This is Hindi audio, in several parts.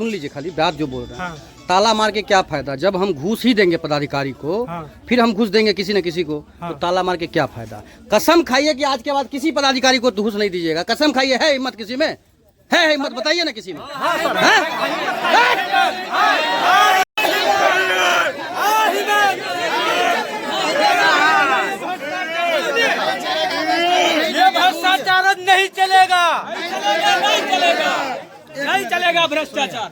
सुन लीजिए, खाली बात जो बोल रहे हैं। हाँ। ताला मार के क्या फायदा, जब हम घूस ही देंगे पदाधिकारी को। हाँ। फिर हम घूस देंगे किसी न किसी को। हाँ। तो ताला मार के क्या फायदा। कसम खाइए कि आज के बाद किसी पदाधिकारी को घूस नहीं दीजिएगा। कसम खाइए। है हिम्मत किसी में? है हिम्मत? बताइए ना किसी में। ये भ्रष्टाचार नहीं चलेगा, नहीं चलेगा भ्रष्टाचार।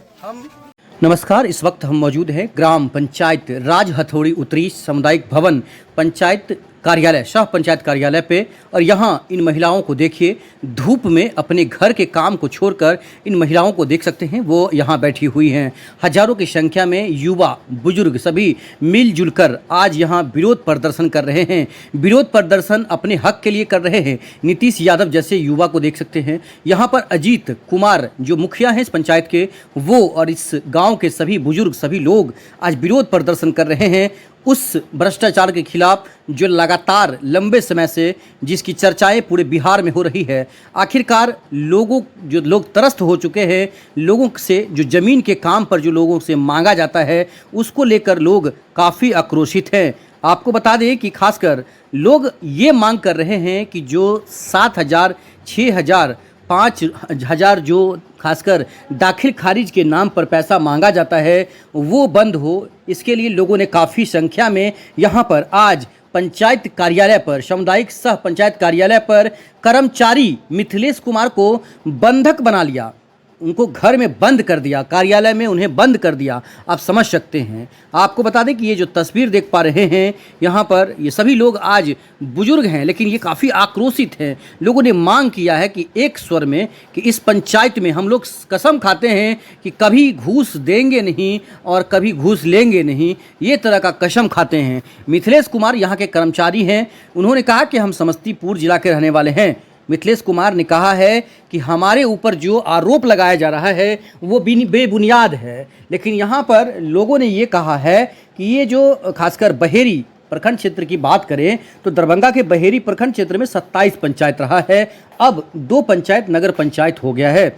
नमस्कार, इस वक्त हम मौजूद हैं ग्राम पंचायत राज हथौड़ी उत्तरी सामुदायिक भवन पंचायत कार्यालय, शाह पंचायत कार्यालय पे। और यहाँ इन महिलाओं को देखिए, धूप में अपने घर के काम को छोड़कर इन महिलाओं को देख सकते हैं, वो यहाँ बैठी हुई हैं। हजारों की संख्या में युवा बुजुर्ग सभी मिलजुल कर आज यहाँ विरोध प्रदर्शन कर रहे हैं। विरोध प्रदर्शन अपने हक के लिए कर रहे हैं। नीतीश यादव जैसे युवा को देख सकते हैं। यहाँ पर अजीत कुमार जो मुखिया हैं इस पंचायत के, वो और इस गाँव के सभी बुजुर्ग सभी लोग आज विरोध प्रदर्शन कर रहे हैं उस भ्रष्टाचार के खिलाफ जो लगातार लंबे समय से जिसकी चर्चाएं पूरे बिहार में हो रही है। आखिरकार जो लोग त्रस्त हो चुके हैं, लोगों से जो ज़मीन के काम पर जो लोगों से मांगा जाता है, उसको लेकर लोग काफ़ी आक्रोशित हैं। आपको बता दें कि खासकर लोग ये मांग कर रहे हैं कि जो 7,000, 6,000, 5,000 जो खासकर दाखिल खारिज के नाम पर पैसा मांगा जाता है, वो बंद हो। इसके लिए लोगों ने काफ़ी संख्या में यहाँ पर आज पंचायत कार्यालय पर, सामुदायिक सह पंचायत कार्यालय पर कर्मचारी मिथिलेश कुमार को बंधक बना लिया। उनको घर में बंद कर दिया, कार्यालय में उन्हें बंद कर दिया। आप समझ सकते हैं। आपको बता दें कि ये जो तस्वीर देख पा रहे हैं यहाँ पर, ये सभी लोग आज बुजुर्ग हैं, लेकिन ये काफ़ी आक्रोशित हैं। लोगों ने मांग किया है कि एक स्वर में कि इस पंचायत में हम लोग कसम खाते हैं कि कभी घूस देंगे नहीं और कभी घूस लेंगे नहीं, ये तरह का कसम खाते हैं। मिथिलेश कुमार यहाँ के कर्मचारी हैं। उन्होंने कहा कि हम समस्तीपुर जिला के रहने वाले हैं। मिथिलेश कुमार ने कहा है कि हमारे ऊपर जो आरोप लगाया जा रहा है वो बेबुनियाद है। लेकिन यहाँ पर लोगों ने ये कहा है कि ये जो खासकर बहेरी प्रखंड क्षेत्र की बात करें तो दरभंगा के बहेरी प्रखंड क्षेत्र में 27 पंचायत रहा है। अब 2 पंचायत नगर पंचायत हो गया है।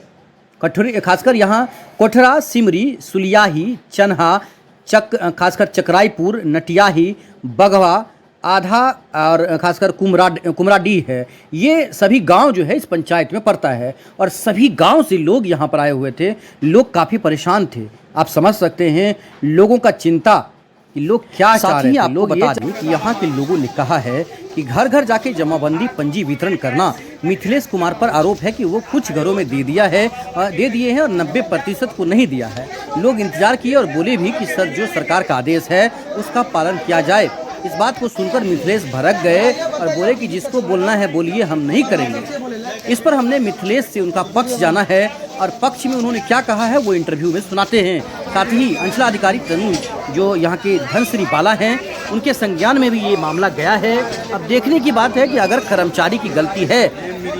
खासकर यहाँ कोठरा, सिमरी, सुलियाही, चन्हा, खासकर चकराईपुर, नटियाही, बगवा, आधा और खासकर कुमराडीह है। ये सभी गांव जो है इस पंचायत में पड़ता है और सभी गांव से लोग यहां पर आए हुए थे। लोग काफ़ी परेशान थे। आप समझ सकते हैं लोगों का चिंता कि लोग क्या चाह रहे हैं। आपको बता दें कि यहाँ के लोगों ने कहा है कि घर घर जाके जमाबंदी पंजी वितरण करना। मिथिलेश कुमार पर आरोप है कि वो कुछ घरों में दे दिए हैं और 90% को नहीं दिया है। लोग इंतजार किए और बोले भी कि सर जो सरकार का आदेश है उसका पालन किया जाए। इस बात को सुनकर मिथिलेश भड़क गए और बोले कि जिसको बोलना है बोलिए, हम नहीं करेंगे। इस पर हमने मिथिलेश से उनका पक्ष जाना है और पक्ष में उन्होंने क्या कहा है वो इंटरव्यू में सुनाते हैं। साथ ही अंचलाधिकारी तनुज जो यहाँ के धनश्री बाला हैं, उनके संज्ञान में भी ये मामला गया है। अब देखने की बात है कि अगर कर्मचारी की गलती है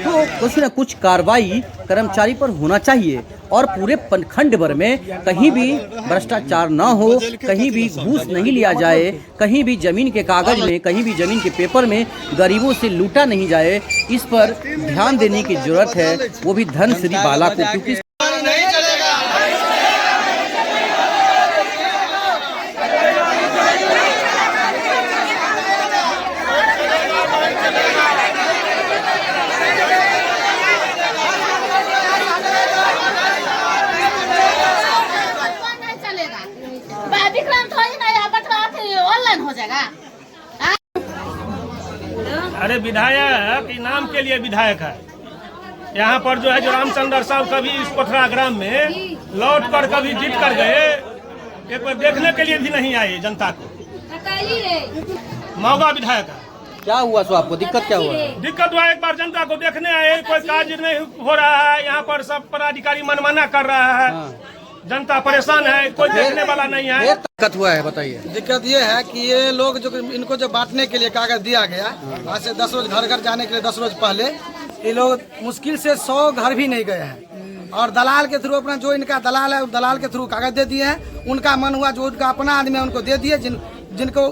तो कुछ न कुछ कार्रवाई कर्मचारी पर होना चाहिए और पूरे खंड भर में कहीं भी भ्रष्टाचार न हो, कहीं भी घूस नहीं लिया जाए, कहीं भी जमीन के कागज में, कहीं भी जमीन के पेपर में गरीबों से लूटा नहीं जाए। इस पर ध्यान देने की जरूरत है, वो भी धनश्री बाला को, क्योंकि हो जाएगा। अरे विधायक इनाम के लिए विधायक है। यहाँ पर जो है जो रामचंद्र साहब कभी इस कोठरा ग्राम में लौट कर कभी जीत कर गए, एक बार देखने के लिए भी नहीं आए जनता को। मौगा विधायक है। क्या हुआ सो आपको दिक्कत क्या हुआ? दिक्कत हुआ, एक बार जनता को देखने आए, कोई कार्य नहीं हो रहा है। यहाँ पर सब पदाधिकारी मनमाना कर रहा है। जनता परेशान है, कोई देखने वाला नहीं है। दिक्कत हुआ है, बताइए। दिक्कत ये है कि ये लोग जो इनको जो बांटने के लिए कागज दिया गया, आज से 10 रोज घर घर जाने के लिए 10 रोज पहले ये लोग मुश्किल से 100 घर भी नहीं गए हैं और दलाल के थ्रू अपना जो इनका दलाल है दलाल के थ्रू कागज दे दिए हैं। उनका मन हुआ जो उनका अपना आदमी है उनको दे दिए, जिनको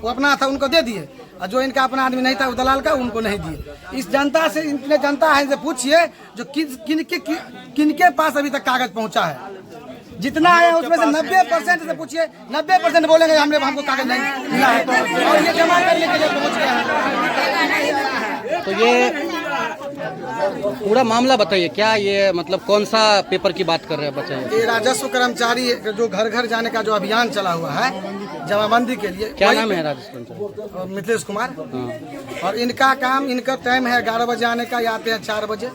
वो अपना था उनको दे दिए, और जो इनका अपना आदमी नहीं था वो दलाल का उनको नहीं दिए। इस जनता से, इतने जनता है, इनसे पूछिए जो किनके पास अभी तक कागज पहुंचा है। जितना आया उसमें से 90% से पूछिए, 90% बोलेंगे हमको कागज नहीं मिला है, और ये जमा करने के लिए पहुँच गया है। तो ये पूरा मामला बताइए, क्या ये मतलब कौन सा पेपर की बात कर रहे हैं बताइए। ये राजस्व कर्मचारी जो घर घर जाने का जो अभियान चला हुआ है जमाबंदी के लिए, क्या नाम है राजस्व कर्मचारी? मिथिलेश कुमार। और इनका काम, इनका टाइम है 11 बजे आने का, ये आते हैं 4 बजे,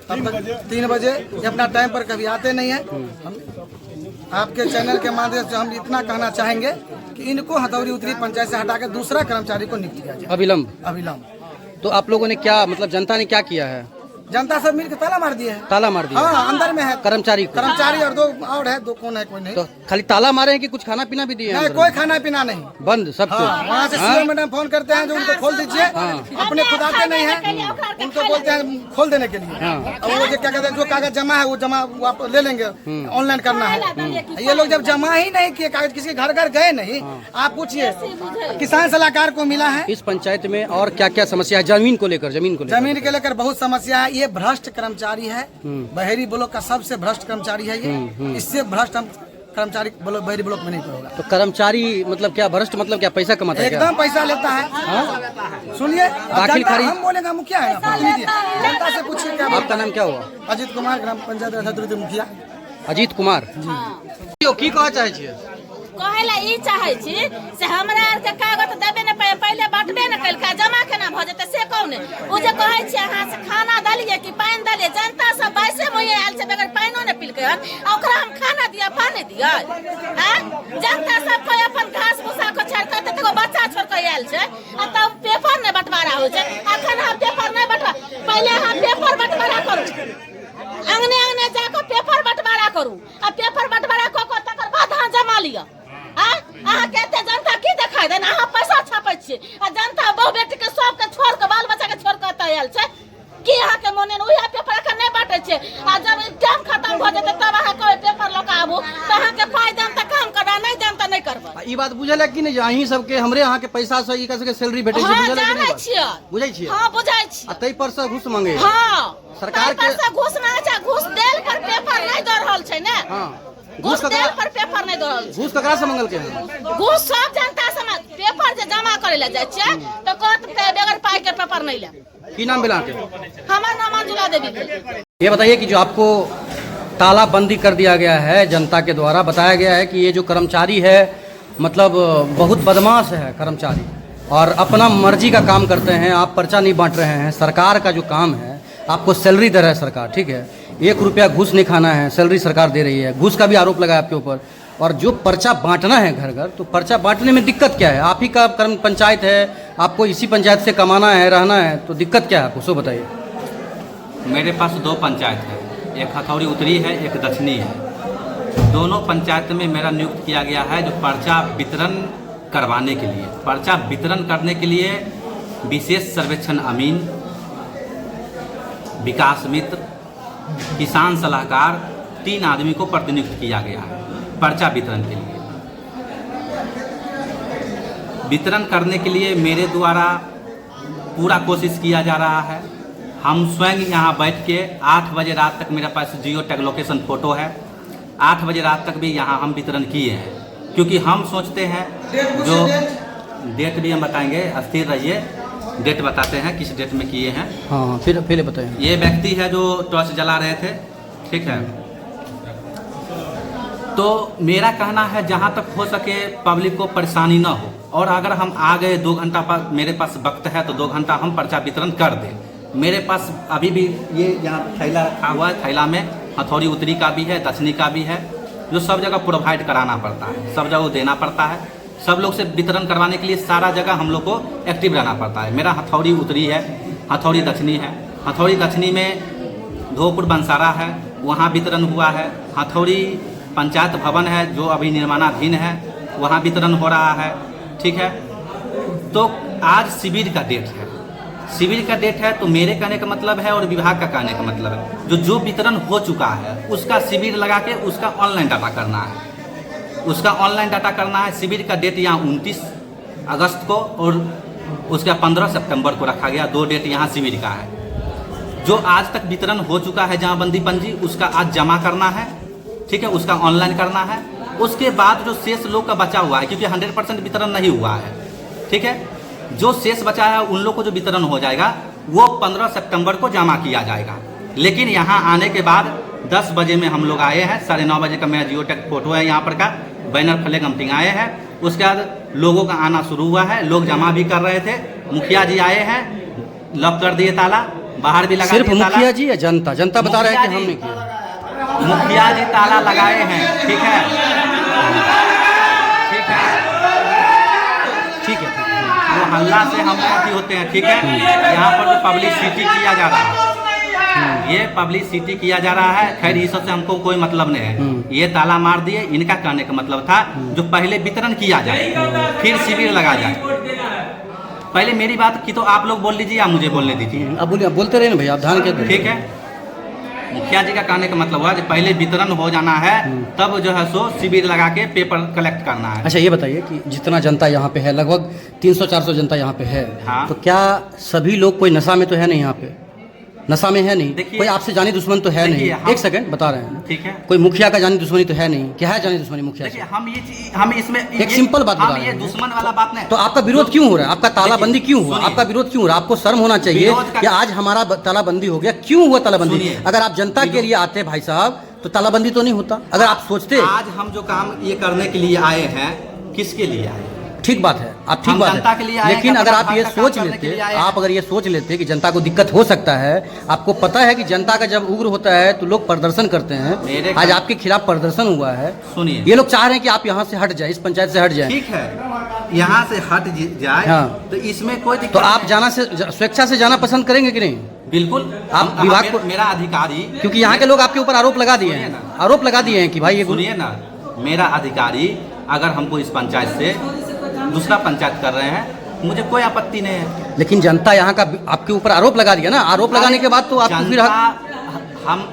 तब तक 3 बजे, ये अपना टाइम पर कभी आते नहीं है। हम आपके चैनल के माध्यम से हम इतना कहना चाहेंगे कि इनको हथौड़ी उतरी पंचायत से हटा के दूसरा कर्मचारी को नियुक्त किया जाए अविलंब। तो आप लोगों ने क्या मतलब जनता ने क्या किया है? जनता सब मिलकर ताला मार दिए है। ताला मार दिया? हाँ, अंदर में है कर्मचारी और 2 और है, 2 कौन है कोई नहीं। तो खाली ताला मारे हैं कि कुछ खाना पीना भी दिए? नहीं, कोई खाना पीना नहीं, बंद सब कुछ। वहाँ से सीओ मैडम फोन करते हैं जो उनको खोल दीजिए, अपने खुद आते नहीं है, उनको बोलते हैं खोल देने के लिए। और वो जो क्या कहते हैं, जो कागज जमा है वो जमा वो आप ले लेंगे, ऑनलाइन करना है। ये लोग जब जमा ही नहीं किए कागज, किसी घर घर गए नहीं, आप पूछिए किसान सलाहकार को मिला है। इस पंचायत में और क्या क्या समस्या है? जमीन को लेकर जमीन के लेकर बहुत समस्या है। ये भ्रष्ट कर्मचारी है, बहेरी ब्लॉक का सबसे भ्रष्ट कर्मचारी है ये। इससे भ्रष्ट हम कर्मचारी बहेरी ब्लॉक में नहीं होगा। तो कर्मचारी मतलब क्या भ्रष्ट मतलब क्या पैसा कमाता है? एकदम पैसा लेता है। सुनिए, हम बोलेगा मुखिया है ना, जनता से पूछिए क्या। आपका नाम क्या हुआ? अजीत कुमार, ग्राम पंचायत अध्यक्ष मुखिया। अजीत कुमार जी, की कह चाहे छियै? कहला ई चाहे छी से हमरा आर के कागज देबे न पहले बांटबे न कल का जमा केना भ जेते से कौन ओ जे कहै छी अहाँ से खाना दलिए कि पानी दलिए, जनता सब बैसे मुहे आयल छै बगैर पानियो न पीलके हन, ओकरा हम खाना दिया पानी दिया हैं? जनता सब कोई अपन घास भूसा को छाड़ के तको बच्चा छोड़ के आयल छै, आ तब पेपर न बंटवारा हो छै। अखन हम पेपर नहीं बंटवा, पहले हम पेपर बंटवारा करू, अंगने अंगने जाकर पेपर बंटवारा करू, आ पेपर बंटवारा क के तकर बाद अहाँ जमा लिया। अहाँ कहते जनता की दिखाई देना, अहाँ पैसा छापे छी, आ जनता बहु बेटी के सबके छोड़ के बाल बच्चा के छोड़ के एतय आयल छै कि अहाँ के मोने उहे पेपर अखन नहीं बांटे छै, आ जब टाइम खत्म भ जेतै तब अहाँ कोई पेपर ल के आबू त अहाँ के पाई देम त काम करबा, नहीं देम त नहीं करबा। ई बात बुझल है कि नहीं? अहीं सबके हमरे यहाँ के पैसा से ई के सैलरी भेटै छै, बुझल है कि नहीं? छियै, बुझै छियै? हां बुझै छी। आ तै पर से घूस मांगे? हां, सरकार के से घूस ना छै, घूस देल पर पेपर नहीं द रहल छै ने। हां, घूस देल पर पेपर नहीं द रहल छै। घूस ककरा से मंगल के है? घूस सब जनता से पेपर जे जमा करे ले जाय छै त कहत बगैर पाई के पेपर नहीं ले। की नाम बिला के? हमार नाम अंजुला देवी। ये बताइए कि जो आपको तालाबंदी कर दिया गया है जनता के द्वारा, बताया गया है कि ये जो कर्मचारी है मतलब बहुत बदमाश है कर्मचारी, और अपना मर्जी का काम करते हैं। आप पर्चा नहीं बांट रहे हैं, सरकार का जो काम है, आपको सैलरी दे रहा है सरकार, ठीक है, 1 रुपया घूस नहीं खाना है, सैलरी सरकार दे रही है। घूस का भी आरोप लगा है आपके ऊपर। और जो पर्चा बांटना है घर घर, तो पर्चा बांटने में दिक्कत क्या है? आप ही का कर्म पंचायत है, आपको इसी पंचायत से कमाना है, रहना है, तो दिक्कत क्या है आपको, सो बताइए। मेरे पास 2 पंचायत है, एक हथौड़ी उत्तरी है, एक दक्षिणी है। दोनों पंचायत में मेरा नियुक्त किया गया है जो पर्चा वितरण करवाने के लिए। पर्चा वितरण करने के लिए विशेष सर्वेक्षण अमीन, विकास मित्र, किसान सलाहकार, 3 आदमी को प्रतिनियुक्त किया गया है पर्चा वितरण के लिए। वितरण करने के लिए मेरे द्वारा पूरा कोशिश किया जा रहा है। हम स्वयं यहाँ बैठ के 8 बजे रात तक, मेरे पास जियो टैग लोकेशन फ़ोटो है, 8 बजे रात तक भी यहाँ हम वितरण किए हैं, क्योंकि हम सोचते हैं जो डेट भी हम बताएंगे, अस्थिर रहिए, डेट बताते हैं किस डेट में किए हैं। हाँ, फिर पहले बताएं। ये व्यक्ति है जो टॉर्च जला रहे थे, ठीक है। तो मेरा कहना है जहाँ तक हो सके पब्लिक को परेशानी ना हो, और अगर हम आ गए 2 घंटा पर, मेरे पास वक्त है तो 2 घंटा हम पर्चा वितरण कर दें। मेरे पास अभी भी ये यहाँ थैला रखा हुआ है, थैला में हथौड़ी उत्तरी का भी है, दक्षिणी का भी है, जो सब जगह प्रोवाइड कराना पड़ता है, सब जगह देना पड़ता है। सब लोग से वितरण करवाने के लिए सारा जगह हम लोग को एक्टिव रहना पड़ता है। मेरा हथौड़ी उत्तरी है, हथौड़ी दक्षिणी है। हथौड़ी दक्षिणी में धोपुर बंसारा है, वहाँ वितरण हुआ है। हथौड़ी पंचायत भवन है जो अभी निर्माणाधीन है, वहाँ वितरण हो रहा है, ठीक है। तो आज शिविर का डेट है, शिविर का डेट है, तो मेरे कहने का मतलब है और विभाग का कहने का मतलब है जो वितरण हो चुका है उसका शिविर लगा के उसका ऑनलाइन डाटा करना है, उसका ऑनलाइन डाटा करना है। शिविर का डेट यहाँ 29 अगस्त को और उसका 15 सितंबर को रखा गया, 2 डेट यहाँ शिविर का है। जो आज तक वितरण हो चुका है जहाँ बंदी पंजी, उसका आज जमा करना है, ठीक है, उसका ऑनलाइन करना है। उसके बाद जो शेष लोग का बचा हुआ है, क्योंकि 100% वितरण नहीं हुआ है, ठीक है, जो शेष बचा है उन लोग को जो वितरण हो जाएगा वो 15 सितंबर को जमा किया जाएगा। लेकिन यहाँ आने के बाद 10 बजे में हम लोग आए हैं, 9:30 बजे का मेरा जियो टैग फोटो है यहाँ पर का, बैनर फ्लैग हम टिंगाए हैं। उसके बाद लोगों का आना शुरू हुआ है, लोग जमा भी कर रहे थे। मुखिया जी आए हैं, लॉक कर दिए ताला, बाहर भी लगा सिर्फ दिए ताला। मुखिया जी या जनता? जनता बता रहे हैं कि हमने किया। मुखिया जी ताला लगाए हैं, ठीक है, ठीक है, ठीक है। वो हल्ला से हम अथी होते हैं, ठीक है। यहाँ पर जो पब्लिसिटी किया जा रहा है, ये पब्लिसिटी किया जा रहा है, खैर इस से हमको कोई मतलब नहीं है। ये ताला मार दिए, इनका कहने का मतलब था जो पहले वितरण किया जाए, फिर शिविर लगा जाए। पहले मेरी बात की तो आप लोग बोल लीजिए या मुझे बोलने दीजिए। अब बोलिए, बोलते रहे ना भैया, आप ध्यान के दीजिए। ठीक है, मुखिया जी का कहने का मतलब हुआ कि पहले वितरण हो जाना है, तब जो है सो शिविर लगा के पेपर कलेक्ट करना है। अच्छा ये बताइए कि जितना जनता यहाँ पे है, लगभग 300-400 जनता यहाँ पे है, हाँ। तो क्या सभी लोग, कोई नशा में तो है नहीं यहाँ पे? नशा में है नहीं, देखिए, कोई आपसे जानी दुश्मन तो है नहीं। देखिए, एक सेकंड बता रहे हैं, ठीक है, कोई मुखिया का जानी दुश्मनी तो है नहीं। क्या है जानी दुश्मनी मुखिया से? देखिए हम इसमें एक सिंपल बात बता हम रहे ये हैं। दुश्मन वाला बात नहीं। तो आपका विरोध क्यों हो रहा है? आपका तालाबंदी क्यों हुआ? सुनिए। आपका विरोध क्यों हो रहा है? आपको शर्म होना चाहिए विरोध का- कि आज हमारा तालाबंदी हो गया। क्यों हुआ तालाबंदी? सुनिए। अगर आप जनता के लिए आते भाई साहब तो तालाबंदी तो नहीं होता। अगर आप सोचते, आज हम जो काम ये करने के लिए आए हैं, किसके लिए आए हैं? ठीक बात है, आप ठीक हम बात जनता के लिए है, आए हैं, लेकिन अगर आप ये का काम सोच करने के लेते, लिए आए हैं। आप अगर ये सोच लेते कि जनता को दिक्कत हो सकता है, आपको पता है कि जनता का जब उग्र होता है तो लोग प्रदर्शन करते हैं। आज आपके खिलाफ प्रदर्शन हुआ है, सुनिए, ये लोग चाह रहे हैं कि आप यहाँ से हट जाए, इस पंचायत से हट जाए। ठीक है, यहाँ से हट जाए, हाँ। तो इसमें कोई दिक्कत तो आप नहीं। जाना से स्वेच्छा से जाना पसंद करेंगे कि नहीं? बिल्कुल, आप विभाग को, मेरा अधिकारी, क्योंकि यहाँ के लोग आपके ऊपर आरोप लगा दिए सुनिए हैं, ना। आरोप लगा दिए हैं कि भाई ये सुनिए ना, मेरा अधिकारी अगर हमको इस पंचायत से दूसरा पंचायत कर रहे हैं, मुझे कोई आपत्ति नहीं है। लेकिन जनता यहाँ का आपके ऊपर आरोप लगा दिया ना, आरोप लगाने के बाद तो आपको फिर हम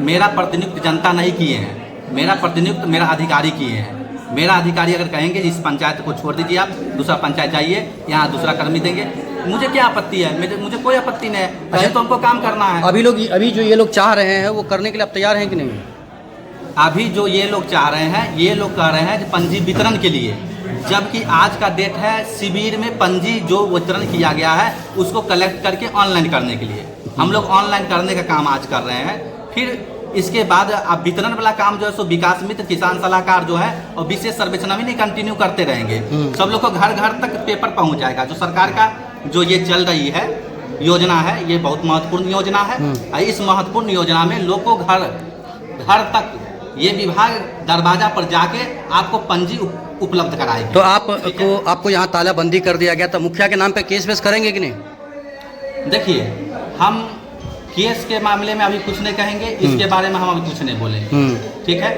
मेरा प्रतिनियुक्त जनता नहीं किए हैं, मेरा प्रतिनियुक्त मेरा अधिकारी किए हैं। मेरा अधिकारी अगर कहेंगे इस पंचायत को छोड़ दीजिए, आप दूसरा पंचायत जाइए, यहाँ दूसरा कर्मी देंगे, मुझे क्या आपत्ति है? मुझे कोई आपत्ति नहीं है, पहले तो हमको काम करना है। अभी जो ये लोग चाह रहे हैं वो करने के लिए आप तैयार हैं कि नहीं? अभी जो ये लोग चाह रहे हैं, ये लोग कह रहे हैं कि पंजी वितरण के लिए, जबकि आज का डेट है शिविर में पंजी जो वितरण किया गया है उसको कलेक्ट करके ऑनलाइन करने के लिए। हम लोग ऑनलाइन करने का काम आज कर रहे हैं। फिर इसके बाद अब वितरण वाला काम जो है सो विकास मित्र, किसान सलाहकार जो है और विशेष सर्वेक्षण भी नहीं कंटिन्यू करते रहेंगे। सब लोग को घर घर तक पेपर पहुंच जाएगा। जो सरकार का जो ये चल रही है योजना है, ये बहुत महत्वपूर्ण योजना है। इस महत्वपूर्ण योजना में लोग को घर तक ये विभाग दरवाजा पर जाके आपको पंजी उपलब्ध कराएगी। तो आपको यहाँ तालाबंदी कर दिया गया, तो मुखिया के नाम पे केस वेस करेंगे कि नहीं? देखिए, हम केस के मामले में अभी कुछ नहीं कहेंगे, इसके बारे में हम अभी कुछ नहीं बोलेंगे, ठीक है।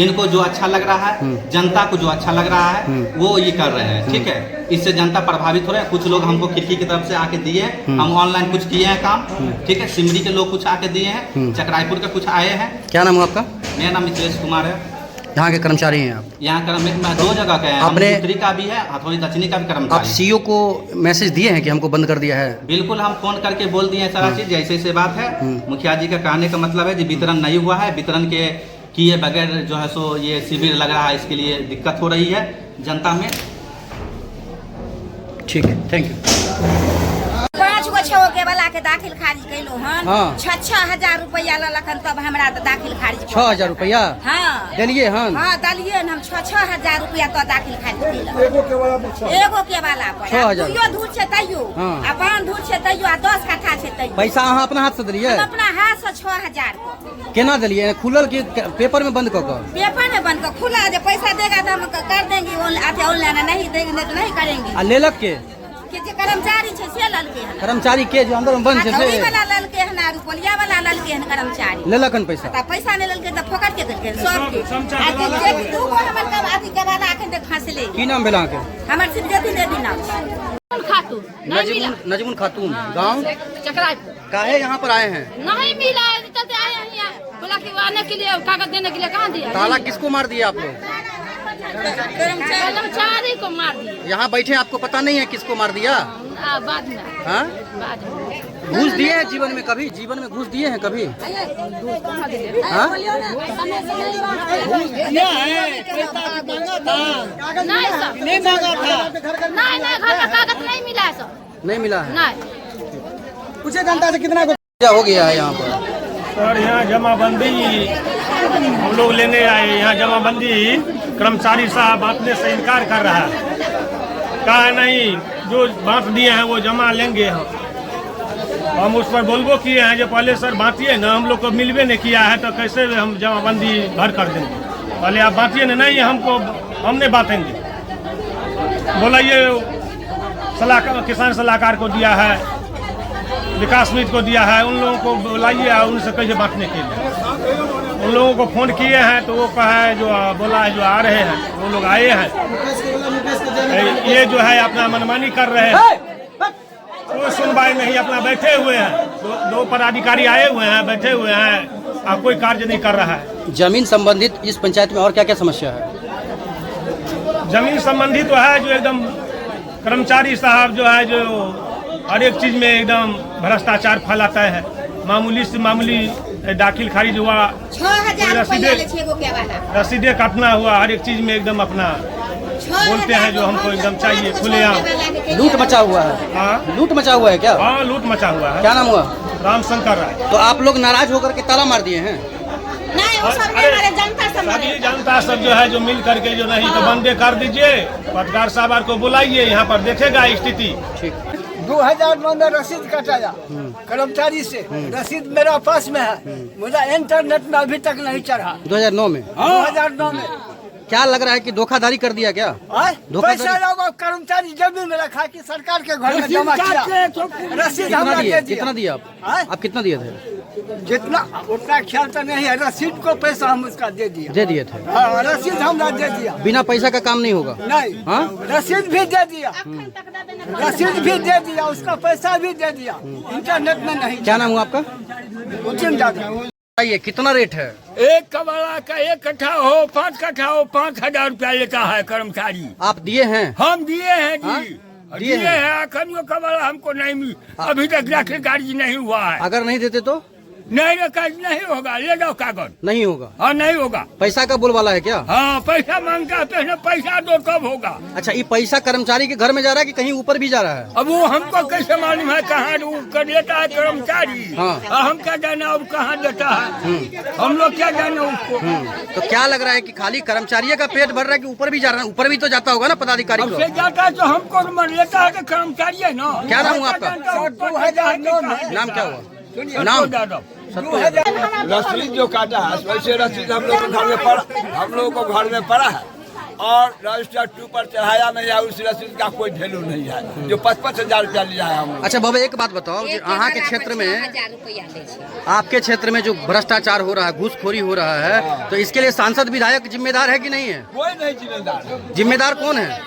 इनको जो अच्छा लग रहा है, जनता को जो अच्छा लग रहा है वो ये कर रहे हैं, ठीक है। इससे जनता प्रभावित हो रहे हैं। कुछ लोग हमको खिड़की की तरफ से आके दिए, हम ऑनलाइन कुछ किए हैं काम, ठीक है। सिमरी के लोग कुछ आके दिए हैं, चकराईपुर के कुछ आए हैं। क्या नाम है आपका? मेरा नाम मिथिलेश कुमार है। यहाँ के कर्मचारी हैं आप? यहाँ मैं 2 जगह का है, आपने उत्तरी का भी है, हथौड़ी दक्षिणी का भी आप कर्मचारी। सीईओ को मैसेज दिए हैं कि हमको बंद कर दिया है? बिल्कुल, हम फोन करके बोल दिए सारा चीज, जैसे ऐसे बात है। मुखिया जी का कहने का मतलब है कि वितरण नहीं हुआ है, वितरण के किए बगैर जो है सो ये शिविर लग रहा है, इसके लिए दिक्कत हो रही है जनता में। ठीक है, थैंक यू। 5 गो 6 के वाला के दाखिल खारिज कैलो हन। हाँ। 6,000 रुपया ललखन, तब हमरा तो दाखिल खारिज 6,000 रुपया हाँ दिलिए हन? हाँ दलिए हम 6,000 रुपया तो दाखिल खारिज दिला। एगो के वाला पर 6,000 दुइयो धूर छे तैयो, हाँ। आ 5 धूर छे तैयो, आ 10 कट्ठा छे तैयो। पैसा अहाँ अपना हाथ से दिलिए? हम अपना हाथ से 6,000 को केना दिलिए? खुलल के पेपर में बंद कऽ? पेपर में बन कर खुला, जो पैसा देगा तो हम कर देंगे ऑनलाइन, नहीं देंगे तो नहीं करेंगे। आ लेलक के कि जे कर्मचारी छे से ललके हन, कर्मचारी के जो अंदर में बंद छै हथौड़ी से वाला ललके हन, आ रुपया वाला ललके हन कर्मचारी। लेलकन पैसा? त पैसा नहीं ललके त फोकट के देलके सबके। आ जे दूगो हमर का अथी के वाला एखन तक फांसले। की नाम भेल अहाँके? हमर सिर्फ जति देवी नाम खातून नहीं मिला। नजमुन खातून, गाँव चकराईपुर काहे यहाँ पर आए हैं? नहीं मिला, चलते आए हैं यहाँ। बोला कि आने के लिए कागज देने के लिए कहाँ दिया? ताला किसको मार दिया आप लोग? कर्मचारी को मार दिया। यहाँ बैठे आपको पता नहीं है किसको मार दिया? बाद में हाँ? बाद में घूस दिए हैं जीवन में कभी? जीवन में घूस दिए हैं कभी? हाँ? नहीं सर, नहीं मांगा था, नहीं घर का कागज नहीं मिला सर, नहीं मिला है। नहीं। पूछे जनता से कितना क्या हो गया है यहाँ पर? सर यहाँ जमाबंदी हम लोग लेने आए, यहाँ जमाबंदी कर्मचारी साहब बांटने से इनकार कर रहा है। कहा नहीं, जो बांट दिए हैं वो जमा लेंगे हम उस पर बोलबो किए हैं जो पहले सर बांटिए ना, हम लोग को मिलवे नहीं किया है तो कैसे हम जमाबंदी भर कर देंगे, पहले आप बांटिए ना। नहीं हमको हम नहीं बांटेंगे। बोला ये सलाहकार, किसान सलाहकार को दिया है, विकास मित्र को दिया है, उन लोगों को बुलाइए और उनसे कहिए बांटने के लिए। उन लोगों को फोन किए हैं तो वो कहा है जो बोला है जो आ रहे हैं वो लोग आए हैं। ये जो है अपना मनमानी कर रहे हैं, कोई सुनवाई नहीं, अपना बैठे हुए हैं। दो पदाधिकारी आए हुए हैं, बैठे हुए हैं और कोई कार्य नहीं कर रहा है। जमीन संबंधित इस पंचायत में और क्या क्या समस्या है? जमीन संबंधी तो है जो एकदम कर्मचारी साहब जो है जो हर एक चीज में एकदम भ्रष्टाचार फैलाता है। मामूली से मामूली दाखिल खारिज हुआ, 6000 रसीदे काटना हुआ, हर एक चीज में एकदम अपना बोलते हैं जो हमको एकदम चाहिए खुलेआम। लूट मचा हुआ है? हाँ लूट मचा हुआ है क्या? हाँ, लूट मचा हुआ है। क्या नाम हुआ? रामशंकर राय। तो आप लोग नाराज होकर के ताला मार दिए हैं? नहीं, वो सब नहीं हमारे जनता सब सभी जनता सब जो है जो मिल करके जो नहीं तो बंदे कर दीजिए, पत्रकार साहब को बुलाइए, यहाँ पर देखेगा स्थिति। ठीक। 2009 में रसीद कटाया कर्मचारी से, रसीद मेरा पास में है, मुझे इंटरनेट में अभी तक नहीं चढ़ा। 2009 में? 2009 में क्या लग रहा है कि धोखाधड़ी कर दिया क्या? पैसा लोग कर्मचारी जमीन में रखा कि सरकार के घर में जमा किया। रसीद हमरा दे दिया। कितना दिया आप कितना दिए थे? जितना उतना ख्याल तो नहीं है, रसीद को पैसा हम उसका दे दिया। दे दिए थे? हाँ, रसीद हमरा दे दिया। बिना पैसा का काम नहीं होगा? नहीं, हाँ? रसीद भी दे दिया, रसीद भी दे दिया, उसका पैसा भी दे दिया, इंटरनेट में नहीं। क्या नाम हुआ आपका? उचिन जाता ये कितना रेट है? एक कबाड़ा का 1 कट्ठा हो, 5 कट्ठा हो, 5000 रुपया लेता है कर्मचारी। आप दिए हैं? हम दिए हैं जी। हाँ? दिए हैं। अखनियो कबाड़ा हमको नहीं मिली, अभी तक दाखिल कार्य नहीं हुआ है। अगर नहीं देते तो? नहीं नहीं होगा, ले जाओ कागज। नहीं होगा? हाँ, नहीं होगा। पैसा का बोलवाला है क्या? हाँ, पैसा मांगता है, पहले पैसा दो तब होगा। अच्छा, ये पैसा कर्मचारी के घर में जा रहा है कि कहीं ऊपर भी जा रहा है? अब वो हमको कैसे मालूम है कहाँ कर देता है कर्मचारी? हाँ। हम क्या जाना अब कहाँ देता है, हम लोग क्या जाना उसको। तो क्या लग रहा है कि खाली कर्मचारी का पेट भर रहा है कि ऊपर भी जा रहा है? ऊपर भी तो जाता होगा ना पदाधिकारी को? से जाता है तो हमको मन लेता है तो कर्मचारी है ना। क्या नाम हुआ आपका? 2009 में नाम क्या हुआ? नाम? रसीद जो काटा है वैसे रसीद हम लोग को घर में पड़ा, हम लोगों को घर में पड़ा है और रजिस्टर 2 पर चढ़ाया नहीं है। उस रसीद का कोई वैल्यू नहीं है जो 55,000 रुपया लिया है हम। अच्छा बाबा, एक बात बताओ कि यहाँ के क्षेत्र में, आपके क्षेत्र में जो भ्रष्टाचार हो रहा है, घूसखोरी हो रहा है, तो इसके लिए सांसद विधायक जिम्मेदार है कि नहीं है? कोई नहीं जिम्मेदार। जिम्मेदार कौन है?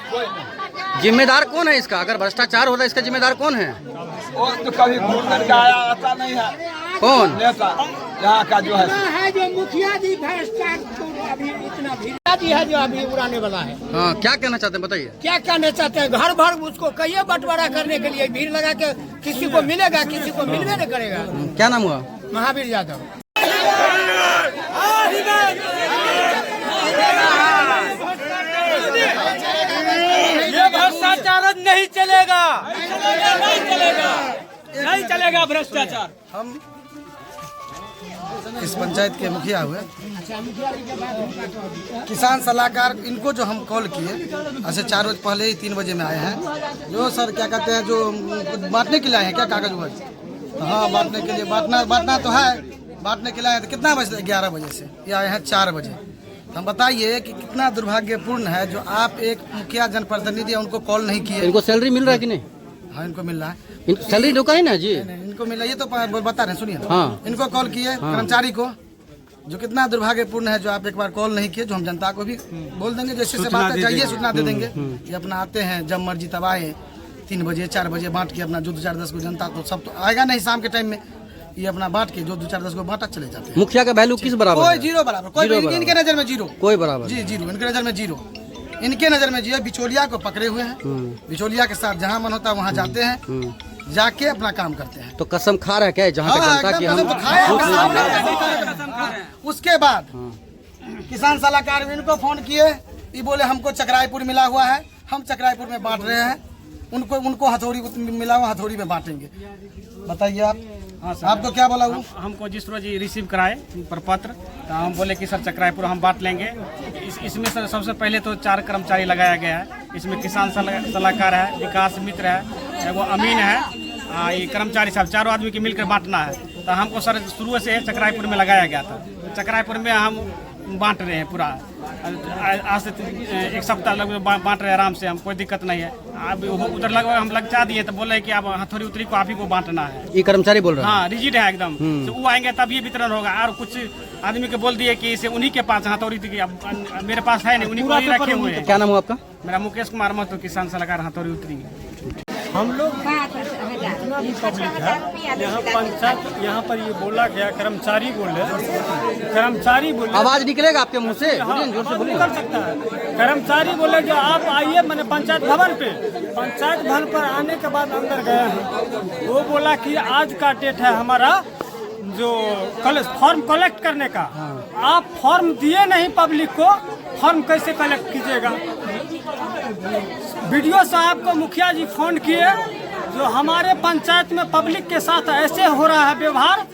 जिम्मेदार कौन है इसका? अगर भ्रष्टाचार होता है इसका जिम्मेदार कौन है? वो तो कभी घूम करके आया आता नहीं है। कौन नेता यहाँ का जो है जो मुखिया जी भ्रष्टाचार अभी इतना भी है जो अभी उड़ाने वाला है। हाँ, क्या कहना चाहते हैं बताइए? क्या कहना चाहते हैं? घर भर उसको कहिए बंटवारा करने के लिए भीड़ लगा के, किसी को मिलेगा किसी को मिलवे नहीं करेगा। क्या नाम हुआ? महावीर यादव। ये भ्रष्टाचार नहीं चलेगा, नहीं चलेगा भ्रष्टाचार। हम इस पंचायत के मुखिया हुए, किसान सलाहकार, इनको जो हम कॉल किए ऐसे 4 रोज पहले ही 3 बजे में आए हैं। जो सर क्या कहते हैं, जो बांटने के लिए आए हैं क्या कागज वागज? हाँ, बांटने के लिए, बांटना तो है, बांटने के लिए आए। तो कितना बजे? 11 बजे से ये आए हैं 4 बजे। हम बताइए कि कितना दुर्भाग्यपूर्ण है जो आप एक मुखिया जनप्रतिनिधि है, उनको कॉल नहीं किए। इनको सैलरी मिल रहा है कि नहीं? हाँ, इनको मिल रहा है। सैलरी रोका है ना जी? इनको मिला, ये तो बता रहे हैं, सुनिए। हाँ। इनको कॉल किए, कर्मचारी को, जो कितना दुर्भाग्यपूर्ण है जो आप एक बार कॉल नहीं किए। जो हम जनता को भी बोल देंगे, जैसे से बात चाहिए सूचना दे देंगे। ये अपना आते हैं जब मर्जी तब आए, 3 बजे 4 बजे बांट के अपना जो 2-4-10 को जनता तो सब तो आएगा नहीं शाम के टाइम में, ये अपना बांट के जो 2-4-10 को बांटा चले जाते हैं। मुखिया का वैल्यू किस बराबर? कोई जीरो बराबर, कोई इनके नजर में जीरो, कोई बराबर जी जीरो, इनके नजर में जीरो। इनके नजर में जीरो। बिचौलिया को पकड़े हुए हैं, बिचौलिया के साथ जहाँ मन होता है वहाँ जाते हैं। जाके अपना काम करते हैं। तो कसम खा रहा है क्या जहाँ तक जनता की हम एकदम कसम तो खाए हैं। उसके बाद किसान सलाहकार इनको फोन किए, ये बोले हमको चक्राईपुर मिला हुआ है, हम चक्राईपुर में बांट रहे हैं, उनको हथौड़ी मिला हुआ, हथौड़ी में बांटेंगे। बताइए आप। हाँ सर, आपको क्या बोला वो? हमको जिस रोज रिसीव कराए पर पत्र, तो हम बोले कि सर चक्राईपुर हम बांट लेंगे। इसमें सर सबसे पहले तो 4 कर्मचारी लगाया गया है। इसमें किसान सलाहकार है, विकास मित्र है, वो अमीन है, ये कर्मचारी साहब, चारों आदमी की मिलकर बांटना है। तो हमको सर शुरू से चक्राईपुर में लगाया गया था। चक्राईपुर में हम बांट रहे हैं पूरा, आज से 1 सप्ताह लगभग बांट रहे हैं आराम से, हम कोई दिक्कत नहीं है। अब उधर लगभग हम लगा दिए तो बोले कि अब हथौड़ी उतरी को आप ही को बांटना है। ये कर्मचारी बोल रहे हैं? हाँ, रिजिड है एकदम। तो वो आएंगे तब ये वितरण होगा। और कुछ आदमी के बोल दिए कि इसे उन्हीं के पास हथौड़ी थी, अब मेरे पास है नहीं, उन्हीं को ही रखे हुए हैं। क्या नाम हुआ आपका? मेरा मुकेश कुमार महतो, किसान सलाहकार हथौड़ी उतरी। हम लोग जितना भी पब्लिक है यहाँ पंचायत, यहाँ पर ये बोला गया, कर्मचारी बोले आवाज निकलेगा आपके मुंह से, हाँ, जोर से बोलिए। कर सकता है। कर्मचारी बोले जो आप आइए मैंने पंचायत भवन पे, पंचायत भवन पर आने के बाद अंदर गए हैं। वो बोला कि आज का डेट है हमारा जो फॉर्म कलेक्ट करने का। आप फॉर्म दिए नहीं पब्लिक को, फॉर्म कैसे कलेक्ट कीजिएगा? वीडियो साहब को मुखिया जी फोन किए, जो हमारे पंचायत में पब्लिक के साथ ऐसे हो रहा है व्यवहार,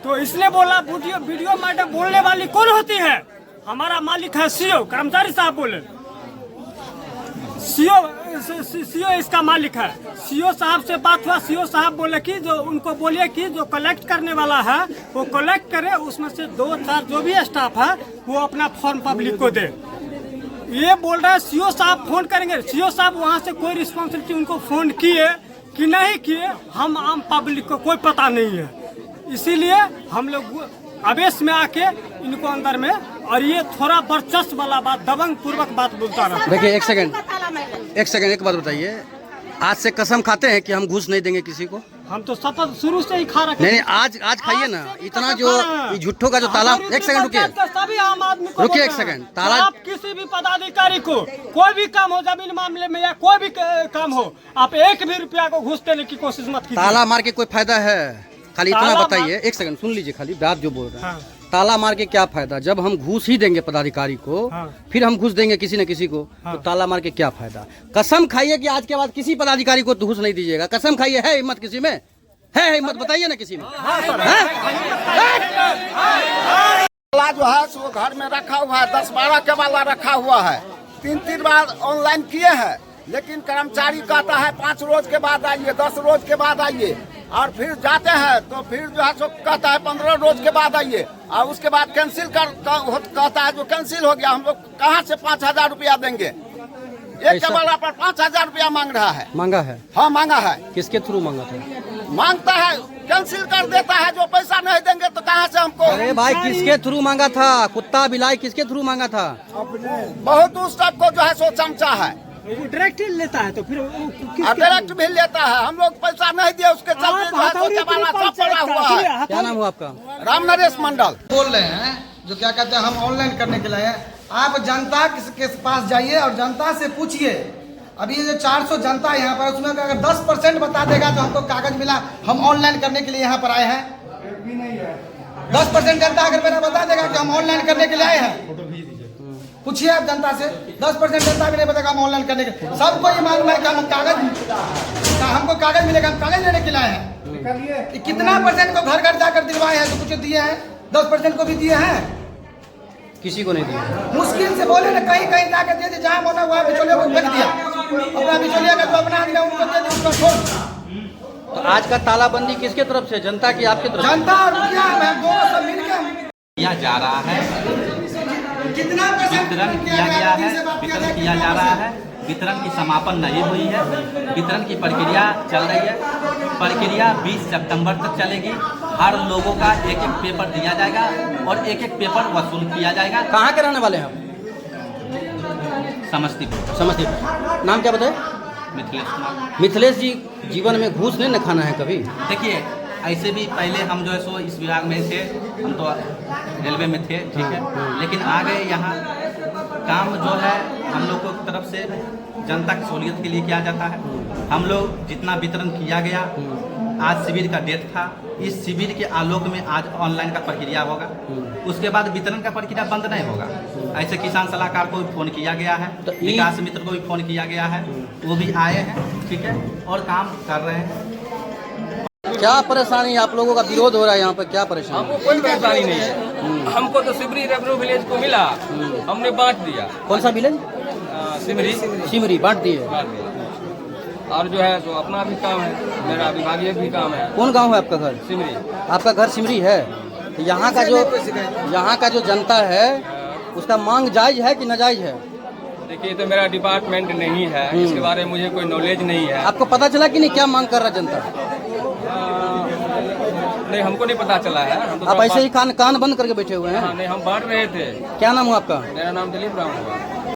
तो इसने बोला वीडियो मैडम बोलने वाली कौन होती है? हमारा मालिक है सीओ। कर्मचारी साहब बोले सीओ इसका मालिक है। सीओ साहब से बात हुआ, सीओ साहब बोले कि जो उनको बोलिए कि जो कलेक्ट करने वाला है वो कलेक्ट करे, उसमें से 2-4 जो भी स्टाफ है वो अपना फॉर्म पब्लिक को दे। ये बोल रहा है सीओ साहब फोन करेंगे। सीओ साहब वहाँ से कोई रिस्पॉन्सिबिलिटी उनको फोन किए कि नहीं किए, हम आम पब्लिक को कोई पता नहीं है। इसीलिए हम लोग आवेश में आके इनको अंदर में, और ये थोड़ा वर्चस्व वाला बात, दबंग पूर्वक बात बोलता रहा। देखिए एक सेकंड एक बात बताइए, आज से कसम खाते हैं कि हम घूस नहीं देंगे किसी को? हम तो शपथ शुरू से ही खा रखे। नहीं, आज खाइए ना। इतना जो झूठों का जो ताला, एक सेकंड रुकिए, सभी आम आदमी को रुकिए एक सेकंड। ताला, आप किसी भी पदाधिकारी को कोई भी काम हो, जमीन मामले में या कोई भी काम हो, आप 1 भी रुपया को घूस देने की कोशिश मत कीजिए। ताला मार के कोई फायदा है? खाली इतना बताइए, एक सेकंड सुन लीजिए, खाली बात जो बोल रहा है। ताला मार के क्या फायदा? जब हम घूस ही देंगे पदाधिकारी को, फिर हम घूस देंगे किसी न किसी को, तो ताला मार के क्या फायदा? कसम खाइए कि आज के बाद किसी पदाधिकारी को घूस नहीं दीजिएगा। कसम खाइए। है हिम्मत किसी में? है हिम्मत? बताइए ना किसी में। ताला जो है वो घर में रखा हुआ है, 10-12 के वाला रखा हुआ है। 3 बार ऑनलाइन किए हैं, लेकिन कर्मचारी कहता है 5 रोज के बाद आइए, 10 रोज के बाद आइए, और फिर जाते हैं तो फिर जो है सो कहता है 15 रोज के बाद आइए, और उसके बाद कैंसिल कहता है जो कैंसिल हो गया। हम लोग कहाँ से 5,000 रुपया देंगे? एक के वाला पर 5,000 रुपया मांग रहा है। मांगा है? हाँ मांगा है। किसके थ्रू मांगा था? मांगता है, कैंसिल कर देता है। जो पैसा नहीं देंगे तो कहाँ से हमको? अरे भाई किसके थ्रू मांगा था? कुत्ता बिलाई किसके थ्रू मांगा था? बहुत उस टाइप को जो है सो चमचा है, डायरेक्ट लेता है तो फिर डायरेक्ट भी लेता है। हम लोग पैसा नहीं दिए, उसके चलते जो है सो जमाना सब पड़ा हुआ है। क्या नाम हुआ आपका? राम नरेश मंडल। बोल रहे हैं जो क्या कहते हैं, हम ऑनलाइन करने के लिए। आप जनता के पास जाइए और जनता से पूछिए। अभी ये जो 400 जनता है यहाँ पर, उसमें अगर 10% बता देगा तो हमको कागज मिला, हम ऑनलाइन करने के लिए यहाँ पर आए हैं। 10% जनता अगर मेरा बता देगा कि हम ऑनलाइन करने के लिए आए हैं, पूछिए आप जनता से। 10% जनता भी नहीं बताएगा हम ऑनलाइन करने के। सबको ये मालूम है कि हम हमको कागज मिलेगा, हम कागज लेने के लिए आए हैं। कितना परसेंट को घर घर जाकर दिलवाए हैं? तो कुछ दिए हैं, 10% को भी दिए हैं, किसी को नहीं दिया। मुश्किल से बोले ना, कहीं कहीं जाकर दे दी, जहाँ होना हुआ बिचौलियों को फेंक दिया। अपना बिचौलिया का जो अपना आदमी उनको दे दी, उसको छोड़। तो आज का तालाबंदी किसके तरफ से? जनता की, आपकी तरफ? जनता और मुखिया दोनों सब मिलकर किया जा रहा है, कितना वितरण किया गया है, वितरण किया जा रहा है। वितरण की समापन नहीं हुई है, वितरण की प्रक्रिया चल रही है। प्रक्रिया 20 सितंबर तक चलेगी। हर लोगों का 1-1 पेपर दिया जाएगा और 1-1 पेपर वसूल किया जाएगा। कहाँ के रहने वाले हैं हम? समस्तीपुर। समस्तीपुर। नाम क्या बताए? मिथिलेश कुमार। मिथिलेश जी, जीवन में घूस नहीं न खाना है कभी? देखिए, ऐसे भी पहले हम जो है सो इस विभाग में थे, हम तो रेलवे में थे, ठीक है, लेकिन आ गए यहाँ। काम जो है हम लोग को तरफ से जनता की सहूलियत के लिए किया जाता है। हम लोग जितना वितरण किया गया, आज शिविर का डेट था, इस शिविर के आलोक में आज ऑनलाइन का प्रक्रिया होगा, उसके बाद वितरण का प्रक्रिया बंद नहीं होगा। ऐसे किसान सलाहकार को भी फोन किया गया है, विकास मित्र को भी फोन किया गया है, वो भी आए हैं, ठीक है, और काम कर रहे हैं। क्या परेशानी आप लोगों का विरोध हो रहा है यहाँ पर, क्या परेशानी? हमको कोई परेशानी नहीं है। हमको तो सिमरी रेवन्यू विलेज को मिला, हमने बांट दिया। कौन सा विलेज? सिमरी सिमरी बांट दिए। और जो है तो अपना भी काम है, मेरा विभागीय भी काम है। कौन गांव है आपका घर? सिमरी। आपका घर सिमरी है। यहाँ का जो जनता है उसका मांग जायज है कि नाजायज है? देखिए तो मेरा डिपार्टमेंट नहीं है, इसके बारे में मुझे कोई नॉलेज नहीं है। आपको पता चला कि नहीं क्या मांग कर रहा जनता? नहीं, हमको नहीं पता चला है। हम तो आप ऐसे ही कान बंद करके बैठे हुए हैं? नहीं, हम बांट रहे थे। क्या नाम हुआ आपका? मेरा नाम दिलीप राम हुआ।